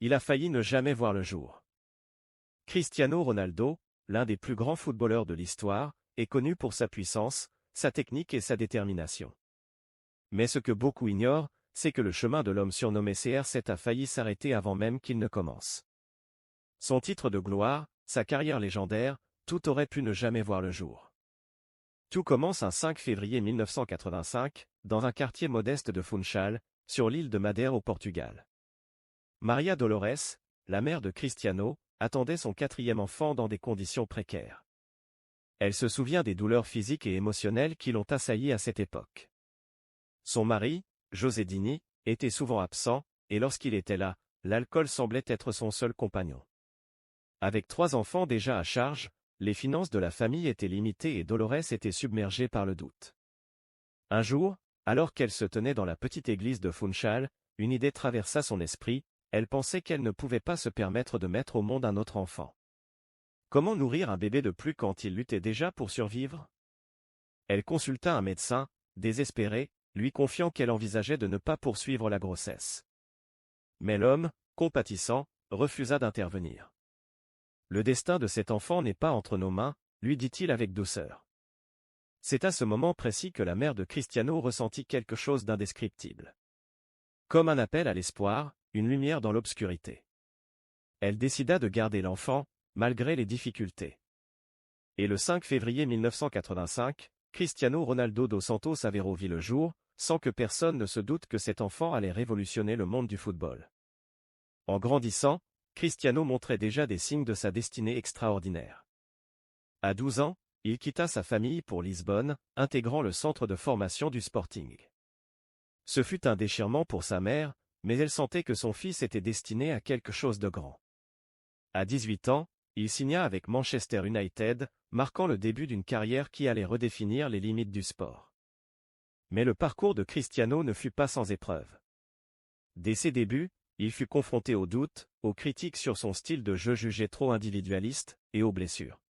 il a failli ne jamais voir le jour. Cristiano Ronaldo, l'un des plus grands footballeurs de l'histoire, est connu pour sa puissance, sa technique et sa détermination. Mais ce que beaucoup ignorent, c'est que le chemin de l'homme surnommé CR7 a failli s'arrêter avant même qu'il ne commence. Son titre de gloire, sa carrière légendaire, tout aurait pu ne jamais voir le jour. Tout commence un 5 février 1985, dans un quartier modeste de Funchal, sur l'île de Madère au Portugal. Maria Dolores, la mère de Cristiano, attendait son 4e enfant dans des conditions précaires. Elle se souvient des douleurs physiques et émotionnelles qui l'ont assaillie à cette époque. Son mari, José Dini, était souvent absent, et lorsqu'il était là, l'alcool semblait être son seul compagnon. Avec 3 enfants déjà à charge, les finances de la famille étaient limitées et Dolores était submergée par le doute. Un jour, alors qu'elle se tenait dans la petite église de Funchal, une idée traversa son esprit, elle pensait qu'elle ne pouvait pas se permettre de mettre au monde un autre enfant. Comment nourrir un bébé de plus quand il luttait déjà pour survivre? Elle consulta un médecin, désespéré, lui confiant qu'elle envisageait de ne pas poursuivre la grossesse. Mais l'homme, compatissant, refusa d'intervenir. Le destin de cet enfant n'est pas entre nos mains, lui dit-il avec douceur. C'est à ce moment précis que la mère de Cristiano ressentit quelque chose d'indescriptible. Comme un appel à l'espoir, une lumière dans l'obscurité. Elle décida de garder l'enfant, malgré les difficultés. Et le 5 février 1985, Cristiano Ronaldo dos Santos Aveiro vit le jour, sans que personne ne se doute que cet enfant allait révolutionner le monde du football. En grandissant, Cristiano montrait déjà des signes de sa destinée extraordinaire. À 12 ans, il quitta sa famille pour Lisbonne, intégrant le centre de formation du Sporting. Ce fut un déchirement pour sa mère, mais elle sentait que son fils était destiné à quelque chose de grand. À 18 ans, il signa avec Manchester United, marquant le début d'une carrière qui allait redéfinir les limites du sport. Mais le parcours de Cristiano ne fut pas sans épreuve. Dès ses débuts, il fut confronté aux doutes, aux critiques sur son style de jeu jugé trop individualiste, et aux blessures.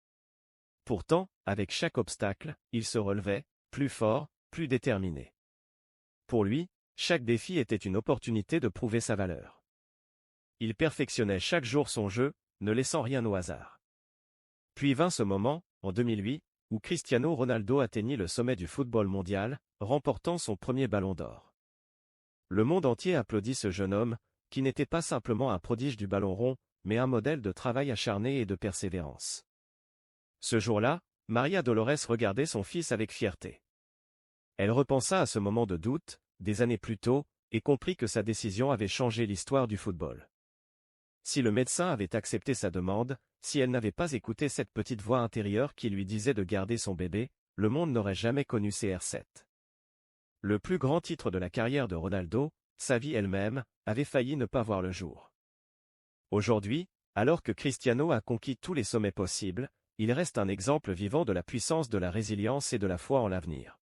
Pourtant, avec chaque obstacle, il se relevait, plus fort, plus déterminé. Pour lui, chaque défi était une opportunité de prouver sa valeur. Il perfectionnait chaque jour son jeu, ne laissant rien au hasard. Puis vint ce moment, en 2008, où Cristiano Ronaldo atteignit le sommet du football mondial, remportant son premier ballon d'or. Le monde entier applaudit ce jeune homme, qui n'était pas simplement un prodige du ballon rond, mais un modèle de travail acharné et de persévérance. Ce jour-là, Maria Dolores regardait son fils avec fierté. Elle repensa à ce moment de doute, des années plus tôt, et comprit que sa décision avait changé l'histoire du football. Si le médecin avait accepté sa demande, si elle n'avait pas écouté cette petite voix intérieure qui lui disait de garder son bébé, le monde n'aurait jamais connu CR7. Le plus grand titre de la carrière de Ronaldo, sa vie elle-même, avait failli ne pas voir le jour. Aujourd'hui, alors que Cristiano a conquis tous les sommets possibles, il reste un exemple vivant de la puissance de la résilience et de la foi en l'avenir.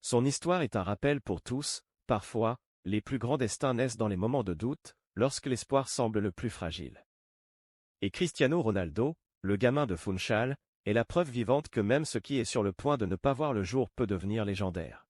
Son histoire est un rappel pour tous, parfois, les plus grands destins naissent dans les moments de doute, lorsque l'espoir semble le plus fragile. Et Cristiano Ronaldo, le gamin de Funchal, est la preuve vivante que même ce qui est sur le point de ne pas voir le jour peut devenir légendaire.